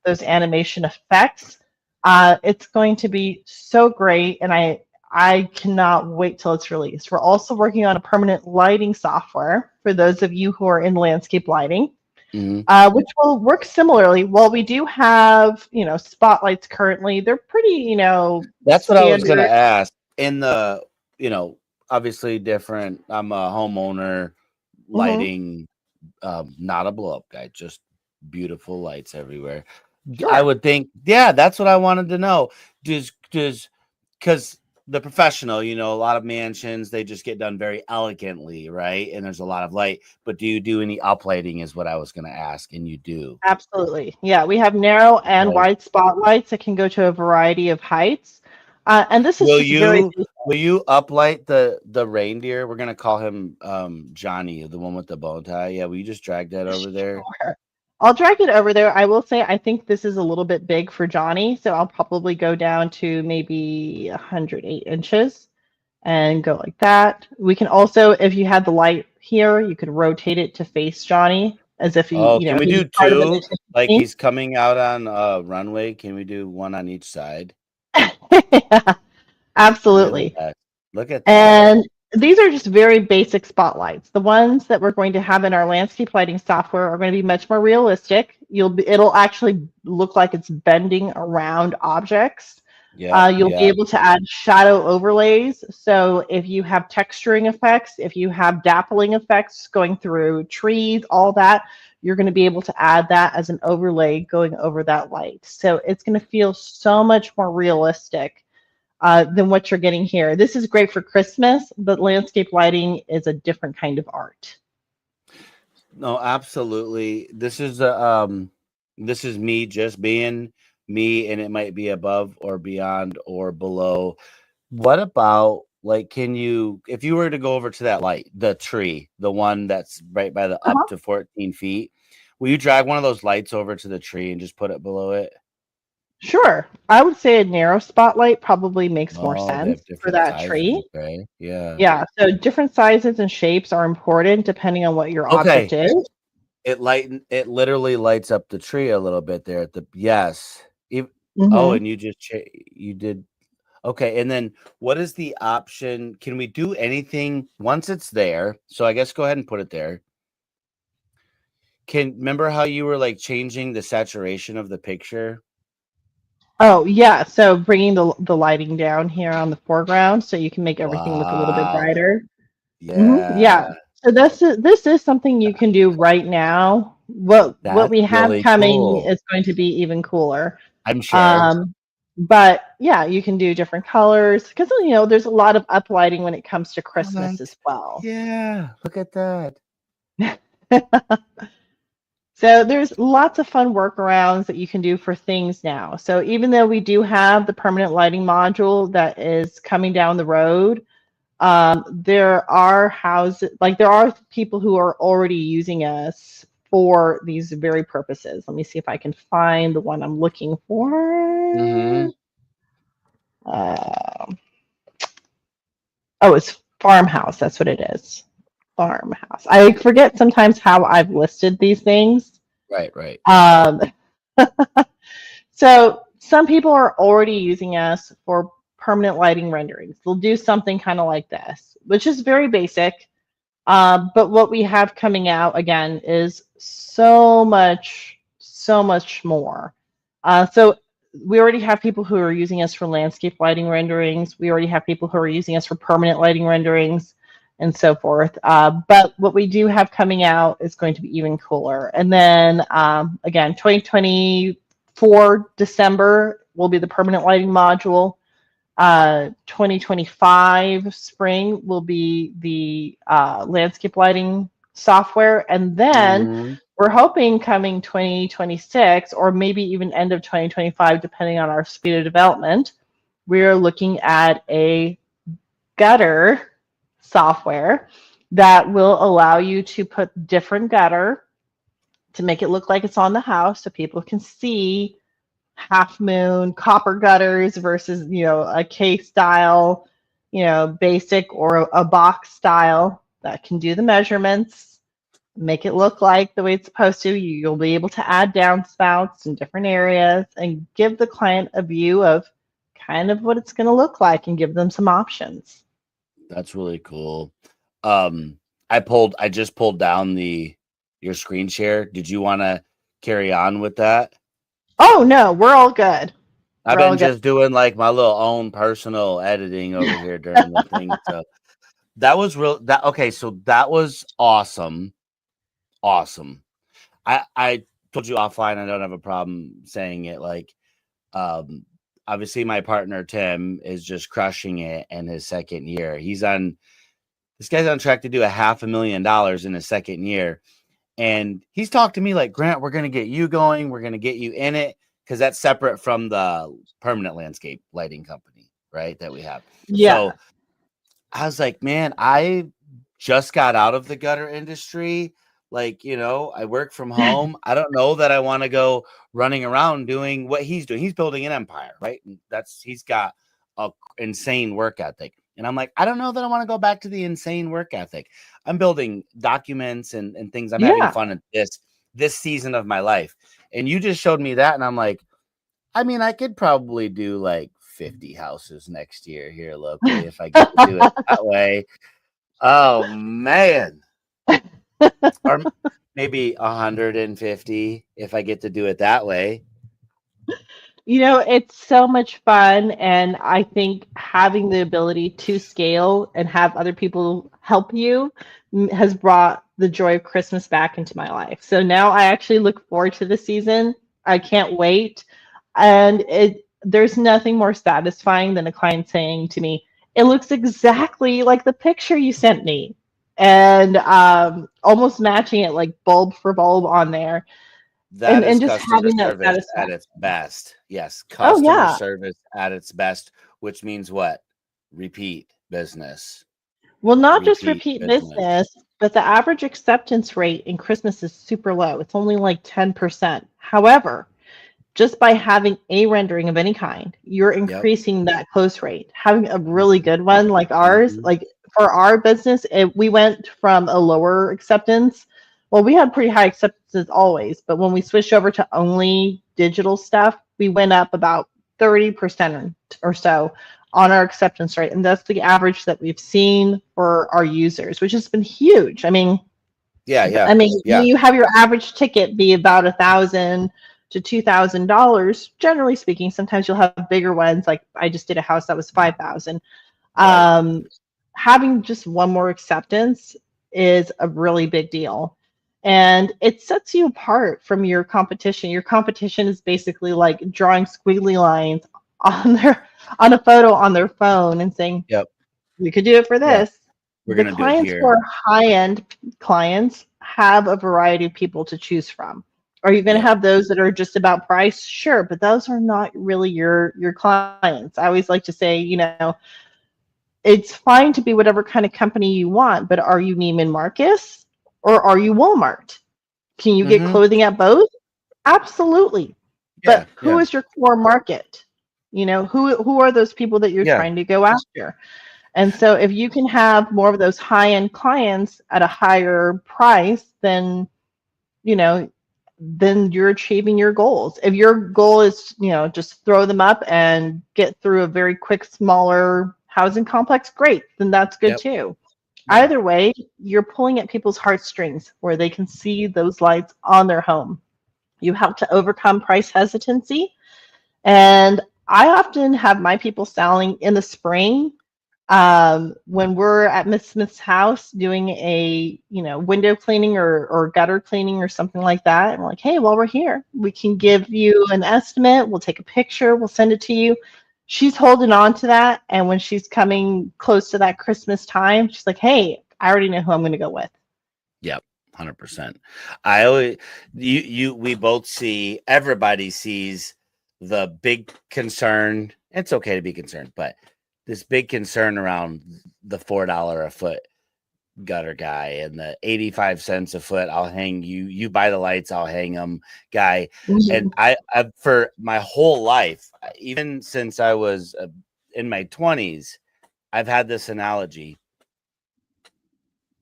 those animation effects. It's going to be so great, and I cannot wait till it's released. We're also working on a permanent lighting software for those of you who are in landscape lighting, which will work similarly. Well, we do have, spotlights currently. They're pretty, That's what I was going to standard. ask. In the, obviously different. I'm a homeowner, lighting, not a blow up guy, just beautiful lights everywhere. Sure. I would think, yeah, that's what I wanted to know. Because the professional, a lot of mansions, they just get done very elegantly, right? And there's a lot of light. But do you do any uplighting is what I was going to ask, and you do. Absolutely. Yeah, we have narrow and wide spotlights that can go to a variety of heights. And this is Will you uplight the reindeer? We're going to call him Johnny, the one with the bow tie. Yeah, will you just drag that over there? Sure. I'll drag it over there. I will say I think this is a little bit big for Johnny, so I'll probably go down to maybe 108 inches and go like that. We can also, if you had the light here, you could rotate it to face Johnny as if can we do two? Like he's coming out on a runway. Can we do one on each side? Yeah, absolutely. Look at that. And these are just very basic spotlights. The ones that we're going to have in our landscape lighting software are going to be much more realistic. It'll actually look like it's bending around objects. You'll be able to add shadow overlays. So if you have texturing effects, if you have dappling effects going through trees, all that, you're going to be able to add that as an overlay going over that light. So it's going to feel so much more realistic than what you're getting here. This is great for Christmas, but landscape lighting is a different kind of art. No, absolutely. This is me just being me, and it might be above or beyond or below. What about, like, if you were to go over to that light, the tree, the one that's right by the up to 14 feet, will you drag one of those lights over to the tree and just put it below it? Sure. I would say a narrow spotlight probably makes more sense for that tree. Okay. Yeah. Yeah. So different sizes and shapes are important depending on what your object is. It literally lights up the tree a little bit there at the and you did. Okay. And then what is the option? Can we do anything once it's there? So I guess go ahead and put it there. Remember how you were like changing the saturation of the picture? Oh, yeah. So bringing the lighting down here on the foreground so you can make everything look a little bit brighter. Yeah. Yeah. So this is something you can do right now. What we have really coming is going to be even cooler. I'm sure. But yeah, you can do different colors because there's a lot of uplighting when it comes to Christmas as well. Yeah. Look at that. So there's lots of fun workarounds that you can do for things now. So even though we do have the permanent lighting module that is coming down the road, there are people who are already using us for these very purposes. Let me see if I can find the one I'm looking for. It's farmhouse. That's what it is. Farmhouse. I forget sometimes how I've listed these things. Right. So some people are already using us for permanent lighting renderings. They'll do something kind of like this, which is very basic. But what we have coming out again is so much more. So we already have people who are using us for landscape lighting renderings. We already have people who are using us for permanent lighting renderings and so forth. But what we do have coming out is going to be even cooler. And then again, 2024 December, will be the permanent lighting module. 2025 spring will be the landscape lighting software. And then we're hoping coming 2026, or maybe even end of 2025, depending on our speed of development, we're looking at a gutter software that will allow you to put different gutter to make it look like it's on the house so people can see half moon copper gutters versus, a K style, basic, or a box style that can do the measurements, make it look like the way it's supposed to. You'll be able to add downspouts in different areas and give the client a view of kind of what it's going to look like and give them some options. That's really cool. I just pulled down your screen share. Did you want to carry on with that? Oh no, we're all good. I've been just doing like my little own personal editing over here during the thing. So that was okay. So that was awesome. Awesome. I told you offline, I don't have a problem saying it. Like, obviously my partner, Tim, is just crushing it in his second year. This guy's on track to do $500,000 in his second year. And he's talked to me like, Grant, we're going to get you going. We're going to get you in it. Because that's separate from the permanent landscape lighting company, right? That we have. Yeah. So I was like, man, I just got out of the gutter industry. Like, I work from home. I don't know that I want to go running around doing what he's doing. He's building an empire, right? And he's got a insane work ethic. And I'm like, I don't know that I want to go back to the insane work ethic. I'm building documents and things. I'm having fun at this season of my life. And you just showed me that. And I'm like, I mean, I could probably do like 50 houses next year here locally if I get to do it that way. Oh, man. Or maybe 150 if I get to do it that way. It's so much fun, and I think having the ability to scale and have other people help you has brought the joy of Christmas back into my life. So now I actually look forward to the season. I can't wait. And there's nothing more satisfying than a client saying to me, it looks exactly like the picture you sent me, and almost matching it, like bulb for bulb on there. That is just customer service at its best. Yes, customer service at its best, which means what? Repeat business. Well, not just repeat business, but the average acceptance rate in Christmas is super low. It's only like 10%. However, just by having a rendering of any kind, you're increasing that close rate. Having a really good one like ours, like for our business, we went from a lower acceptance. Well, we had pretty high acceptances always, but when we switched over to only digital stuff, we went up about 30% or so on our acceptance rate. And that's the average that we've seen for our users, which has been huge. I mean, when you have your average ticket be about $1,000 to $2,000, generally speaking. Sometimes you'll have bigger ones. Like I just did a house that was $5,000. Having just one more acceptance is a really big deal. And it sets you apart from your competition. Your competition is basically like drawing squiggly lines on a photo on their phone and saying, we could do it for this. We're going to do it clients here. who are high-end clients have a variety of people to choose from. Are you going to have those that are just about price? Sure, but those are not really your clients. I always like to say, it's fine to be whatever kind of company you want, but are you Neiman Marcus? Or are you Walmart? Can you get clothing at both? Absolutely. But who is your core market? Who are those people that you're trying to go after? And so if you can have more of those high-end clients at a higher price, then you're achieving your goals. If your goal is, just throw them up and get through a very quick, smaller housing complex, great. Then that's good too. Either way, you're pulling at people's heartstrings where they can see those lights on their home. You have to overcome price hesitancy. And I often have my people selling in the spring When we're at Miss Smith's house doing a, window cleaning or gutter cleaning or something like that, and we're like, hey, while we're here, we can give you an estimate. We'll take a picture. We'll send it to you. She's holding on to that. And when she's coming close to that Christmas time, she's like, hey, I already know who I'm going to go with. Yep. 100%. I always, we both see, everybody sees the big concern. It's okay to be concerned, but this big concern around the $4 a foot gutter guy and the 85 cents a foot, I'll hang you buy the lights, I'll hang them guy. And I for my whole life, even since I was in my 20s, I've had this analogy.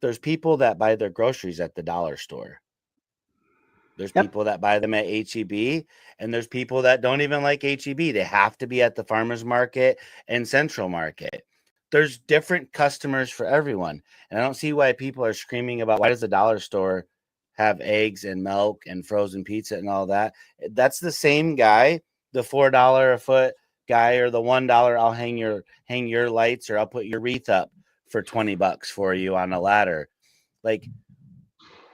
There's people that buy their groceries at the dollar store. There's people that buy them at HEB, and there's people that don't even like HEB. They have to be at the farmer's market and central market. There's different customers for everyone. And I don't see why people are screaming about why does the dollar store have eggs and milk and frozen pizza and all that. That's the same guy, the $4 a foot guy, or the $1 I'll hang your lights, or I'll put your wreath up for $20 for you on a ladder. Like,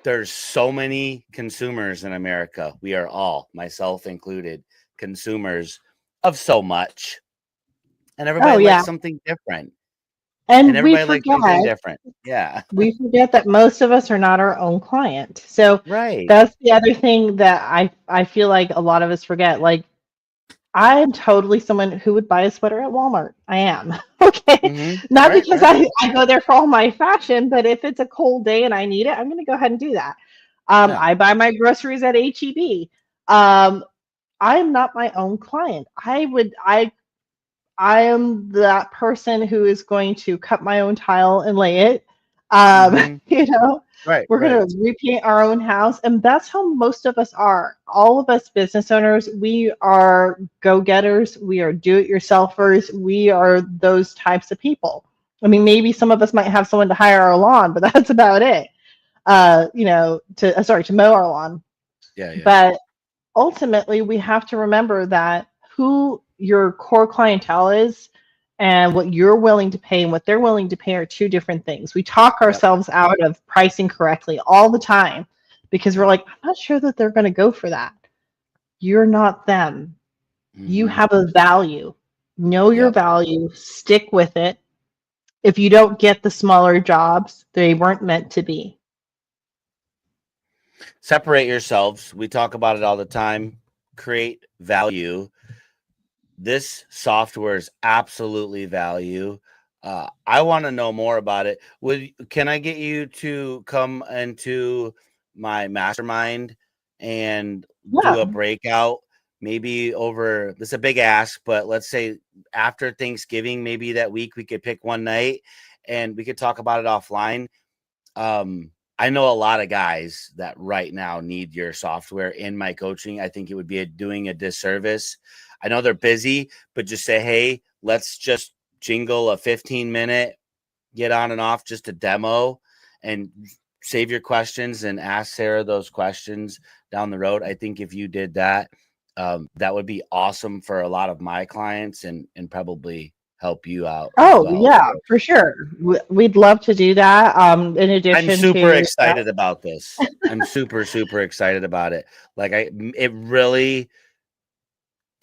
there's so many consumers in America. We are all, myself included, consumers of so much. And everybody likes something different. And everybody likes something different. Yeah. We forget that most of us are not our own client. So that's the other thing that I feel like a lot of us forget. Like, I'm totally someone who would buy a sweater at Walmart. I am. Okay. Not because I go there for all my fashion, but if it's a cold day and I need it, I'm going to go ahead and do that. I buy my groceries at HEB. I'm not my own client. I am that person who is going to cut my own tile and lay it. We're going to repaint our own house. And that's how most of us are. All of us business owners, we are go-getters. We are do-it-yourselfers. We are those types of people. I mean, maybe some of us might have someone to hire our lawn, but that's about it. To mow our lawn. Yeah. But ultimately, we have to remember that who your core clientele is and what you're willing to pay and what they're willing to pay are two different things. We talk ourselves out of pricing correctly all the time because we're like, I'm not sure that they're going to go for that. You're not them. You have a value. Know your value. Stick with it. If you don't get the smaller jobs, they weren't meant to be. Separate yourselves. We talk about it all the time. Create value. This software is absolutely value. I want to know more about it. Can I get you to come into my mastermind and do a breakout? Maybe over, this is a big ask, but let's say after Thanksgiving, maybe that week we could pick one night and we could talk about it offline. I know a lot of guys that right now need your software in my coaching. I think it would be doing a disservice. I know they're busy, but just say, hey, let's just jingle a 15-minute, get on and off, just a demo, and save your questions and ask Sarah those questions down the road. I think if you did that, that would be awesome for a lot of my clients and probably help you out. For sure. We'd love to do that. In addition, I'm super excited about this. I'm super, super excited about it. Like it really,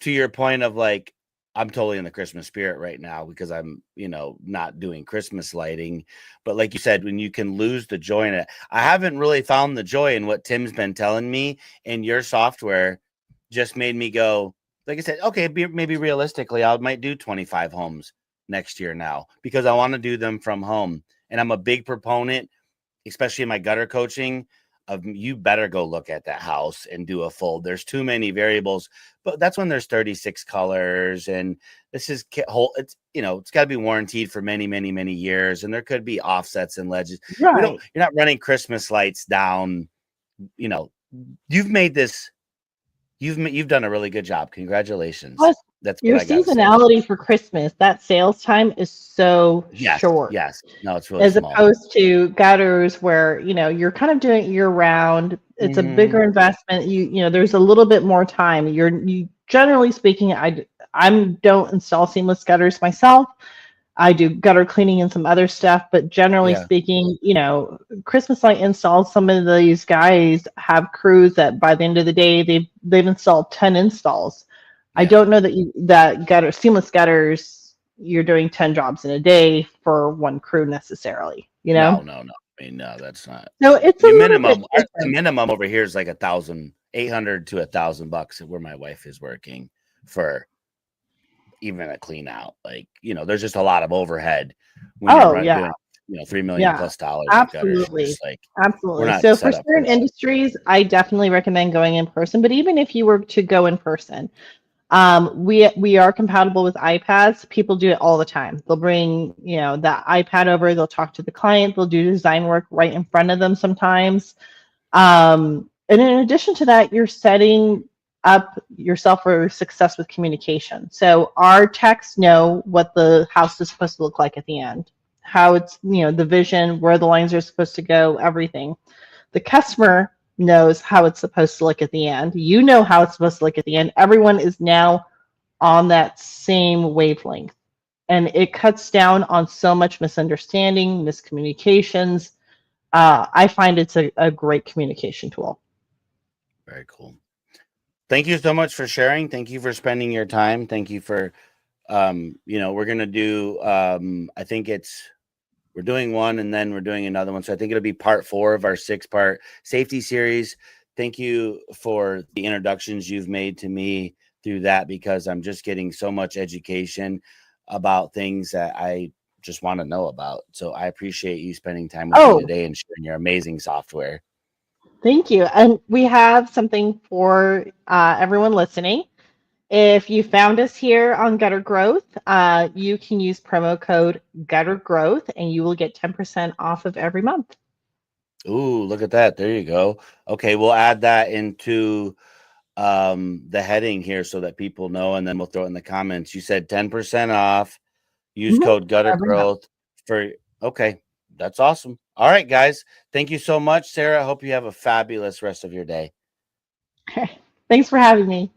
to your point of like, I'm totally in the Christmas spirit right now because I'm, not doing Christmas lighting. But like you said, when you can lose the joy in it, I haven't really found the joy in what Tim's been telling me, and your software just made me go, like I said, okay, maybe realistically, I might do 25 homes next year now because I want to do them from home. And I'm a big proponent, especially in my gutter coaching, of you better go look at that house and do a full. There's too many variables, but that's when there's 36 colors, and this is whole. It's it's got to be warranted for many, many, many years, and there could be offsets and ledges. You're not running Christmas lights down. You've made this. You've done a really good job. Congratulations. Plus, that's your seasonality for Christmas. That sales time is so short. Yes. No, it's really as small. Opposed to gutters where you're kind of doing it year round. It's a bigger investment. There's a little bit more time. You generally speaking, I don't install seamless gutters myself. I do gutter cleaning and some other stuff, but generally Yeah. speaking, Christmas light installs, some of these guys have crews that by the end of the day they've installed 10 installs. I Yeah. don't know that seamless gutters, you're doing 10 jobs in a day for one crew necessarily, No. I mean, no, that's not. So it's a The little bit minimum, the different. minimum over here is like $1,800 to $1,000 where my wife is working for even a clean out. Like, there's just a lot of overhead when Oh you're yeah, doing, $3 million yeah, plus of gutters. absolutely. Just like, we're Absolutely. not So for set up for certain that. industries, I definitely recommend going in person. But even if you were to go in person, we are compatible with iPads. People do it all the time. They'll bring, that iPad over, they'll talk to the client, they'll do design work right in front of them sometimes. And in addition to that, you're setting up yourself for success with communication. So our techs know what the house is supposed to look like at the end, how it's, the vision, where the lines are supposed to go, everything. The customer knows how it's supposed to look at the end. You know how it's supposed to look at the end. Everyone is now on that same wavelength. And it cuts down on so much misunderstanding, miscommunications. I find it's a great communication tool. Very cool. Thank you so much for sharing. Thank you for spending your time. Thank you for, we're going to do, I think we're doing one and then we're doing another one. So I think it'll be part 4 of our 6-part safety series. Thank you for the introductions you've made to me through that, because I'm just getting so much education about things that I just want to know about. So I appreciate you spending time with me today and sharing your amazing software. Thank you. And we have something for everyone listening. If you found us here on Gutter Growth, you can use promo code Gutter Growth and you will get 10% off of every month. Ooh, look at that. There you go. Okay, we'll add that into the heading here so that people know, and then we'll throw it in the comments. You said 10% off. Use code Gutter Growth for. Okay, that's awesome. All right, guys. Thank you so much, Sarah. I hope you have a fabulous rest of your day. Thanks for having me.